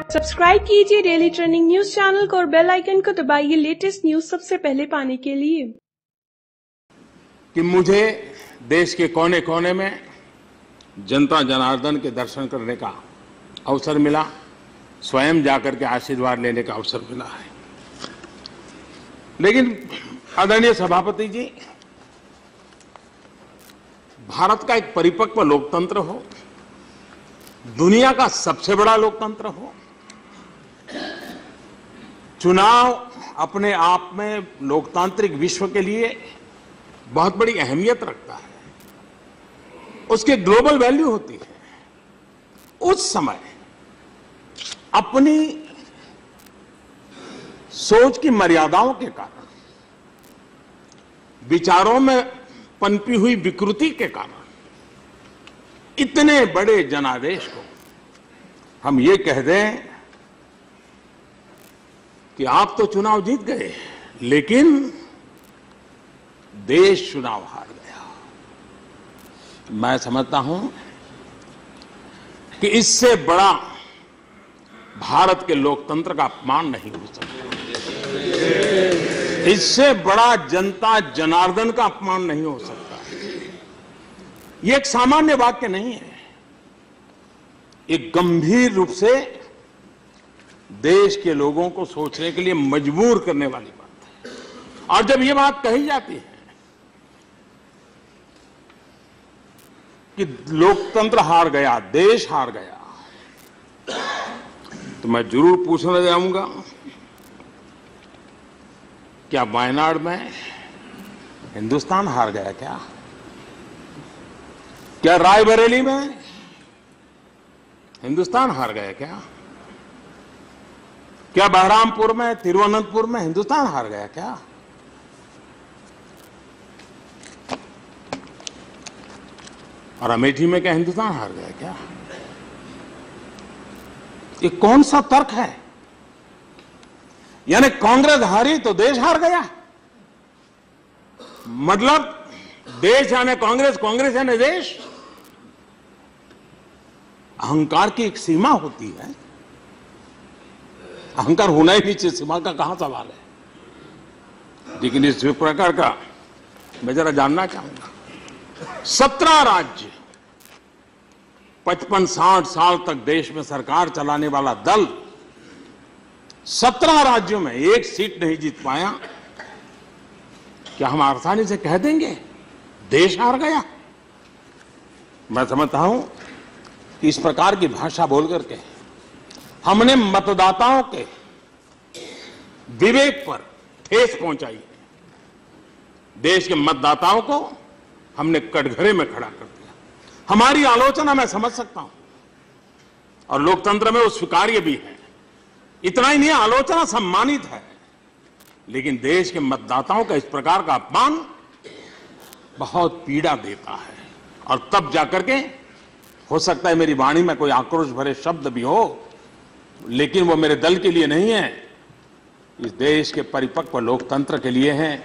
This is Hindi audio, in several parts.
सब्सक्राइब कीजिए डेली ट्रेंडिंग न्यूज चैनल को और बेल आइकन को दबाइए लेटेस्ट न्यूज सबसे पहले पाने के लिए। कि मुझे देश के कोने कोने में जनता जनार्दन के दर्शन करने का अवसर मिला, स्वयं जाकर के आशीर्वाद लेने का अवसर मिला है। लेकिन आदरणीय सभापति जी, भारत का एक परिपक्व लोकतंत्र हो, दुनिया का सबसे बड़ा लोकतंत्र हो, चुनाव अपने आप में लोकतांत्रिक विश्व के लिए बहुत बड़ी अहमियत रखता है, उसके ग्लोबल वैल्यू होती है। उस समय अपनी सोच की मर्यादाओं के कारण, विचारों में पनपी हुई विकृति के कारण इतने बड़े जनादेश को हम ये कह दें कि आप तो चुनाव जीत गए, लेकिन देश चुनाव हार गया। मैं समझता हूं कि इससे बड़ा भारत के लोकतंत्र का अपमान नहीं हो सकता, इससे बड़ा जनता जनार्दन का अपमान नहीं हो सकता। यह एक सामान्य वाक्य नहीं है, एक गंभीर रूप से देश के लोगों को सोचने के लिए मजबूर करने वाली बात है। और जब यह बात कही जाती है कि लोकतंत्र हार गया, देश हार गया, तो मैं जरूर पूछना चाहूंगा, क्या वायनाड में हिंदुस्तान हार गया? क्या रायबरेली में हिंदुस्तान हार गया? क्या बहरामपुर में, तिरुवनंतपुर में हिंदुस्तान हार गया? और अमेठी में क्या हिंदुस्तान हार गया? ये कौन सा तर्क है? यानी कांग्रेस हारी तो देश हार गया? मतलब देश यानी कांग्रेस, कांग्रेस यानी देश? अहंकार की एक सीमा होती है, अहंकार होना ही नहीं चाहिए, सीमा का कहां सवाल है। लेकिन इस प्रकार का मैं जरा जानना चाहूंगा। 17 राज्य, 55-60 साल तक देश में सरकार चलाने वाला दल 17 राज्यों में एक सीट नहीं जीत पाया। क्या हम आसानी से कह देंगे देश हार गया? मैं समझता हूं कि इस प्रकार की भाषा बोल करके हमने मतदाताओं के विवेक पर ठेस पहुंचाई है। देश के मतदाताओं को हमने कटघरे में खड़ा कर दिया। हमारी आलोचना मैं समझ सकता हूं और लोकतंत्र में वो स्वीकार्य भी है। इतना ही नहीं, आलोचना सम्मानित है, लेकिन देश के मतदाताओं का इस प्रकार का अपमान बहुत पीड़ा देता है। और तब जाकर के हो सकता है मेरी वाणी में कोई आक्रोश भरे शब्द भी हो, लेकिन वो मेरे दल के लिए नहीं है, इस देश के परिपक्व लोकतंत्र के लिए है,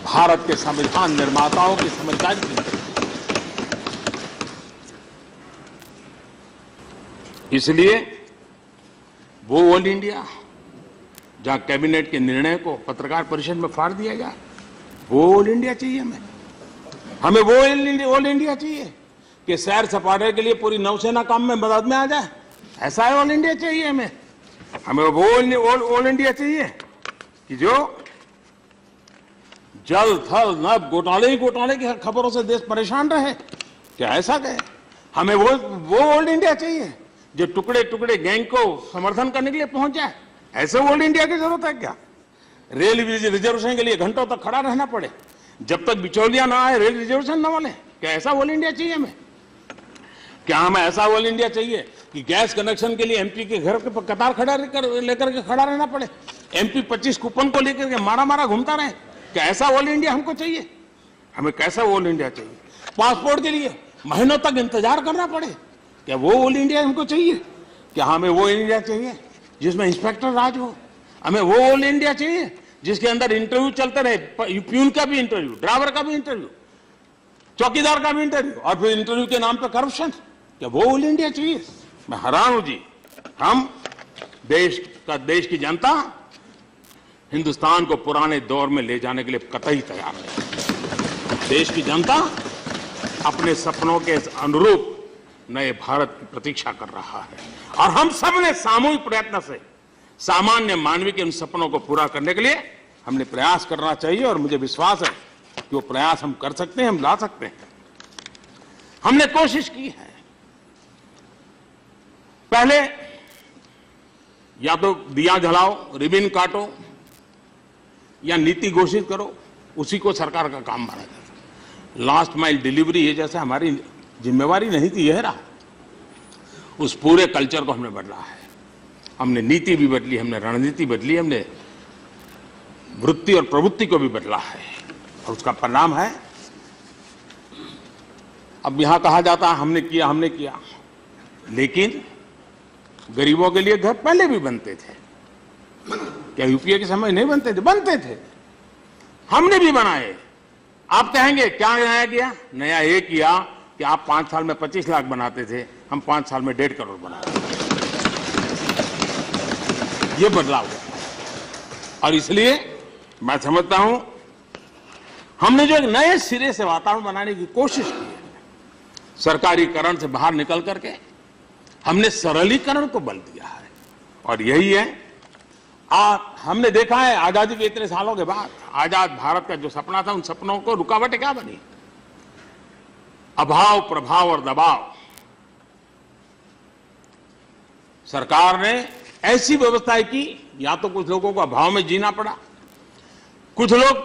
भारत के संविधान निर्माताओं की समझदारी के लिए। इसलिए वो ऑल इंडिया जहां कैबिनेट के निर्णय को पत्रकार परिषद में फाड़ दिया जाए, वो ऑल इंडिया चाहिए। हमें वो ऑल इंडिया चाहिए कि सैर सपाटे के लिए पूरी नौसेना काम में मदद में आ जाए, ऐसा है ऑल इंडिया चाहिए हमें। हमें वो ऑल इंडिया चाहिए कि जो जल थल नभ घोटाले ही घोटाले की खबरों से देश परेशान रहे, क्या ऐसा कहे? हमें वो ऑल इंडिया चाहिए जो टुकड़े टुकड़े गैंग को समर्थन करने के लिए पहुंच जाए, ऐसे ऑल इंडिया की जरूरत है क्या? रेल रिजर्वेशन के लिए घंटों तक खड़ा रहना पड़े, जब तक बिचौलिया ना आए रेल रिजर्वेशन न बोले, क्या ऐसा ऑल इंडिया चाहिए हमें? क्या हमें ऐसा ऑल इंडिया चाहिए कि गैस कनेक्शन के लिए एमपी के घर के कतार लेकर के खड़ा रहना पड़े, एमपी 25 कूपन को लेकर के मारा घूमता रहे? क्या ऐसा ऑल इंडिया हमको चाहिए? हमें कैसा ऑल इंडिया चाहिए? पासपोर्ट के लिए महीनों तक इंतजार करना पड़े, क्या वो ऑल इंडिया हमको चाहिए? क्या हमें वो इंडिया चाहिए जिसमें इंस्पेक्टर राज हो? हमें वो ऑल इंडिया चाहिए जिसके अंदर इंटरव्यू चलते रहे, प्यून का भी इंटरव्यू, ड्राइवर का भी इंटरव्यू, चौकीदार का भी इंटरव्यू, और फिर इंटरव्यू के नाम पर करप्शन? क्या वो ऑल इंडिया चाहिए? मैं हैरान हूं जी। हम देश की जनता हिंदुस्तान को पुराने दौर में ले जाने के लिए कतई तैयार है। देश की जनता अपने सपनों के अनुरूप नए भारत की प्रतीक्षा कर रहा है और हम सब ने सामूहिक प्रयत्न से सामान्य मानवीय के उन सपनों को पूरा करने के लिए हमने प्रयास करना चाहिए और मुझे विश्वास है कि वो प्रयास हम कर सकते हैं, हम ला सकते हैं। हमने कोशिश की है। पहले या तो दिया जलाओ, रिबन काटो या नीति घोषित करो, उसी को सरकार का काम माना जाता। लास्ट माइल डिलीवरी ये जैसे हमारी जिम्मेवारी नहीं थी, यह रहा। उस पूरे कल्चर को हमने बदला है। हमने नीति भी बदली, हमने रणनीति बदली, हमने वृत्ति और प्रवृत्ति को भी बदला है और उसका परिणाम है अब यहां कहा जाता है हमने किया, लेकिन गरीबों के लिए घर पहले भी बनते थे। क्या यूपीए के समय नहीं बनते थे? बनते थे, हमने भी बनाए। आप कहेंगे क्या नया किया? नया ये किया कि आप 5 साल में 25 लाख बनाते थे, हम 5 साल में 1.5 करोड़ बना रहे। ये बदलाव हुआ और इसलिए मैं समझता हूं हमने जो एक नए सिरे से वातावरण बनाने की कोशिश की है, सरकारीकरण से बाहर निकल करके हमने सरलीकरण को बल दिया है और यही है। हमने देखा है आजादी के इतने सालों के बाद आजाद भारत का जो सपना था, उन सपनों को रुकावटें क्या बनी? अभाव, प्रभाव और दबाव। सरकार ने ऐसी व्यवस्थाएं की, या तो कुछ लोगों को अभाव में जीना पड़ा, कुछ लोग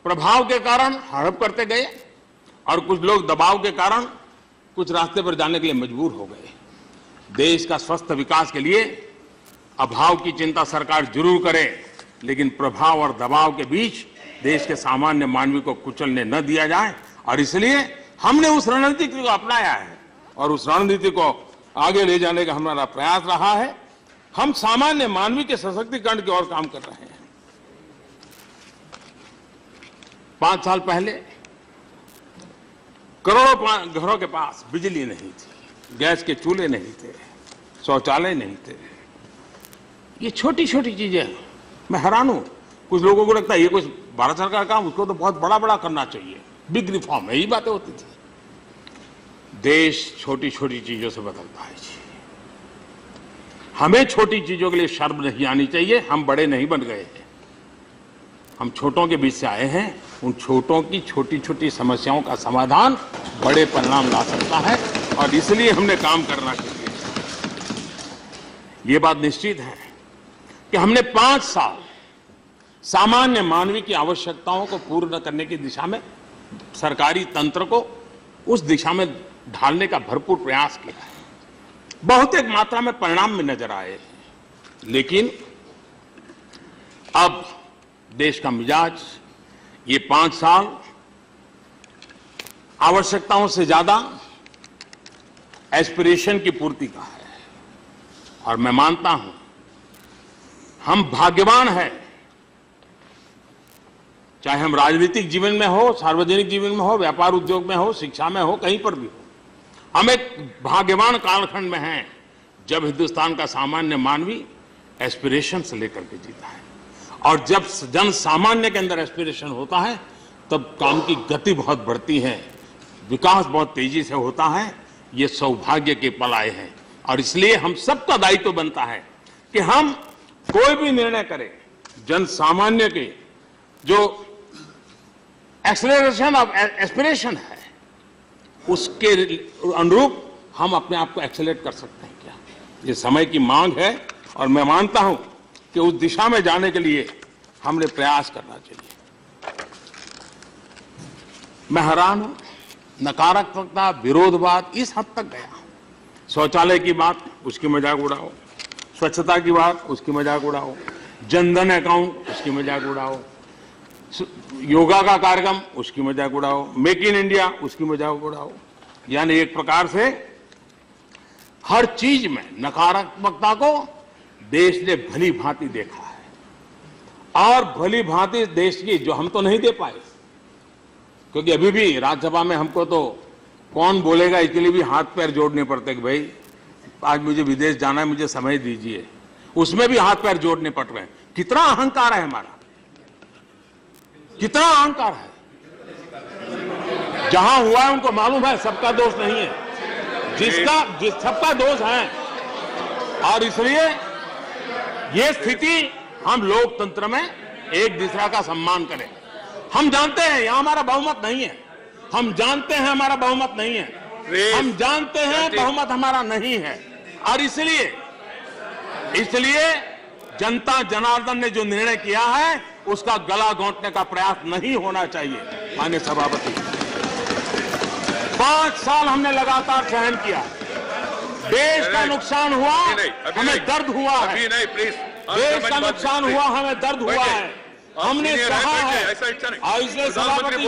प्रभाव के कारण हड़प करते गए और कुछ लोग दबाव के कारण कुछ रास्ते पर जाने के लिए मजबूर हो गए। देश का स्वस्थ विकास के लिए अभाव की चिंता सरकार जरूर करे, लेकिन प्रभाव और दबाव के बीच देश के सामान्य मानवी को कुचलने न दिया जाए और इसलिए हमने उस रणनीति को अपनाया है और उस रणनीति को आगे ले जाने का हमारा प्रयास रहा है। हम सामान्य मानवी के सशक्तिकरण की ओर काम कर रहे हैं। 5 साल पहले करोड़ों घरों के पास बिजली नहीं थी, गैस के चूल्हे नहीं थे, शौचालय नहीं थे। ये छोटी छोटी चीजें, मैं हैरान हूं। कुछ लोगों को लगता है ये कुछ भारत सरकार का काम, उसको तो बहुत बड़ा बड़ा करना चाहिए, बिग रिफॉर्म, यही बातें होती थी। देश छोटी छोटी चीजों से बदलता है जी। हमें छोटी चीजों के लिए शर्म नहीं आनी चाहिए। हम बड़े नहीं बन गए हैं, हम छोटों के बीच से आए हैं। उन छोटों की छोटी छोटी समस्याओं का समाधान बड़े परिणाम ला सकता है और इसलिए हमने काम करना चाहिए। ये बात निश्चित है कि हमने 5 साल सामान्य मानवीय की आवश्यकताओं को पूर्ण करने की दिशा में सरकारी तंत्र को उस दिशा में ढालने का भरपूर प्रयास किया है। बहुत एक मात्रा में परिणाम में नजर आए, लेकिन अब देश का मिजाज ये 5 साल आवश्यकताओं से ज्यादा एस्पिरेशन की पूर्ति का है और मैं मानता हूं हम भाग्यवान हैं, चाहे हम राजनीतिक जीवन में हो, सार्वजनिक जीवन में हो, व्यापार उद्योग में हो, शिक्षा में हो, कहीं पर भी हो। हम एक भाग्यवान कालखंड में हैं जब हिंदुस्तान का सामान्य मानवी एस्पिरेशन से लेकर के जीता है और जब जन सामान्य के अंदर एस्पिरेशन होता है तब काम की गति बहुत बढ़ती है, विकास बहुत तेजी से होता है। ये सौभाग्य के पल आए हैं और इसलिए हम सबका दायित्व बनता है कि हम कोई भी निर्णय करें, जन सामान्य के जो एक्सेलरेशन ऑफ एस्पिरेशन है उसके अनुरूप हम अपने आप को एक्सेलरेट कर सकते हैं क्या? ये समय की मांग है और मैं मानता हूं कि उस दिशा में जाने के लिए हमने प्रयास करना चाहिए। मैं हैरान हूं, नकारात्मकता, विरोधवाद इस हद तक गया। शौचालय की बात, उसकी मजाक उड़ाओ, स्वच्छता की बात, उसकी मजाक उड़ाओ, जनधन अकाउंट, उसकी मजाक उड़ाओ, योगा का कार्यक्रम, उसकी मजाक उड़ाओ, मेक इन इंडिया, उसकी मजाक उड़ाओ। यानी एक प्रकार से हर चीज में नकारात्मकता को देश ने भली भांति देखा है और भली भांति देश की जो हम तो नहीं दे पाए, क्योंकि अभी भी राज्यसभा में हमको तो कौन बोलेगा इसके लिए भी हाथ पैर जोड़ने पड़ते कि भाई आज मुझे विदेश जाना है, मुझे समय दीजिए। उसमें भी हाथ पैर जोड़ने पड़ रहे हैं। कितना अहंकार है हमारा, कितना अहंकार है। जहां हुआ है उनको मालूम है सबका दोष नहीं है, सबका दोष है। और इसलिए ये स्थिति हम लोकतंत्र में एक दूसरा का सम्मान करें। हम जानते हैं यहां हमारा बहुमत नहीं है, हम जानते हैं हमारा बहुमत नहीं है, हम जानते हैं बहुमत हमारा नहीं है। और इसलिए जनता जनार्दन ने जो निर्णय किया है उसका गला घोंटने का प्रयास नहीं होना चाहिए। माननीय सभापति, 5 साल हमने लगातार सहन किया, देश का नुकसान हुआ, हमें दर्द हुआ है, देश का नुकसान हुआ, हमें दर्द हुआ है, हमने सहा है। और इसलिए सभापति जी,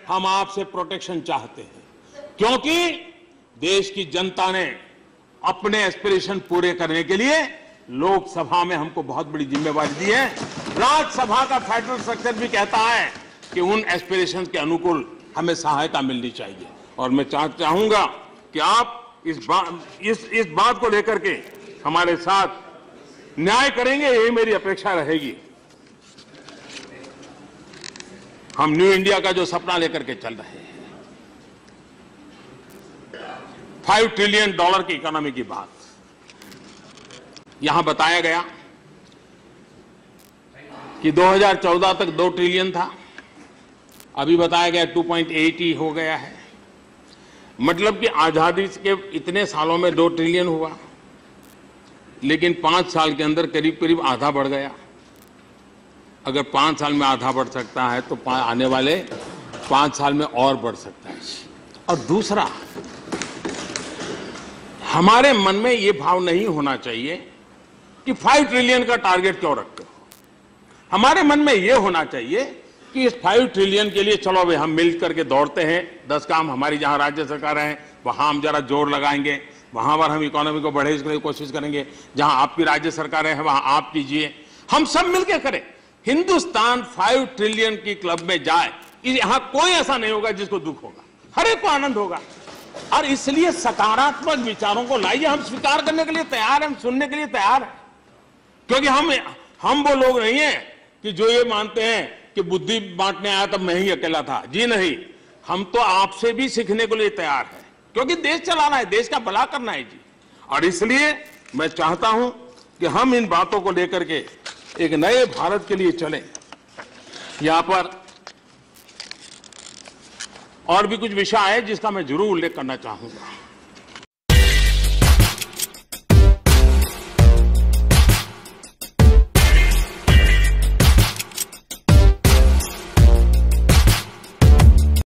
हम आपसे प्रोटेक्शन चाहते हैं, क्योंकि देश की जनता ने अपने एस्पिरेशन पूरे करने के लिए लोकसभा में हमको बहुत बड़ी जिम्मेवारी दी है। राज्यसभा का फेडरल स्ट्रक्चर भी कहता है कि उन एस्पिरेशन के अनुकूल हमें सहायता मिलनी चाहिए। और मैं चाहूंगा कि आप इस बात को लेकर के हमारे साथ न्याय करेंगे, यही मेरी अपेक्षा रहेगी। हम न्यू इंडिया का जो सपना लेकर के चल रहे हैं, $5 ट्रिलियन की इकोनॉमी की बात यहां बताया गया कि 2014 तक 2 ट्रिलियन था, अभी बताया गया 2.8 ही हो गया है। मतलब कि आजादी के इतने सालों में 2 ट्रिलियन हुआ, लेकिन 5 साल के अंदर करीब करीब आधा बढ़ गया। अगर 5 साल में आधा बढ़ सकता है तो आने वाले 5 साल में और बढ़ सकता है। और दूसरा, हमारे मन में ये भाव नहीं होना चाहिए कि 5 ट्रिलियन का टारगेट क्यों रखते हो। हमारे मन में ये होना चाहिए कि इस 5 ट्रिलियन के लिए चलो भाई हम मिल करके दौड़ते हैं, 10 काम हमारी जहां राज्य सरकार है वहां हम जरा जोर लगाएंगे, वहां पर हम इकोनॉमी को बढ़े इसके लिए कोशिश करेंगे, जहां आपकी राज्य सरकार है वहां आप कीजिए, हम सब मिलकर करें। हिंदुस्तान 5 ट्रिलियन की क्लब में जाए, यहां कोई ऐसा नहीं होगा जिसको दुख होगा, हर एक को आनंद होगा। और इसलिए सकारात्मक विचारों को लाइए, हम स्वीकार करने के लिए तैयार हैं, हम सुनने के लिए तैयार हैं। क्योंकि हम वो लोग नहीं है कि जो ये मानते हैं कि बुद्धि बांटने आया तब मैं ही अकेला था। जी नहीं, हम तो आपसे भी सीखने के लिए तैयार हैं, क्योंकि देश चलाना है, देश का भला करना है जी। और इसलिए मैं चाहता हूं कि हम इन बातों को लेकर के एक नए भारत के लिए चलें। यहां पर और भी कुछ विषय है जिसका मैं जरूर उल्लेख करना चाहूंगा।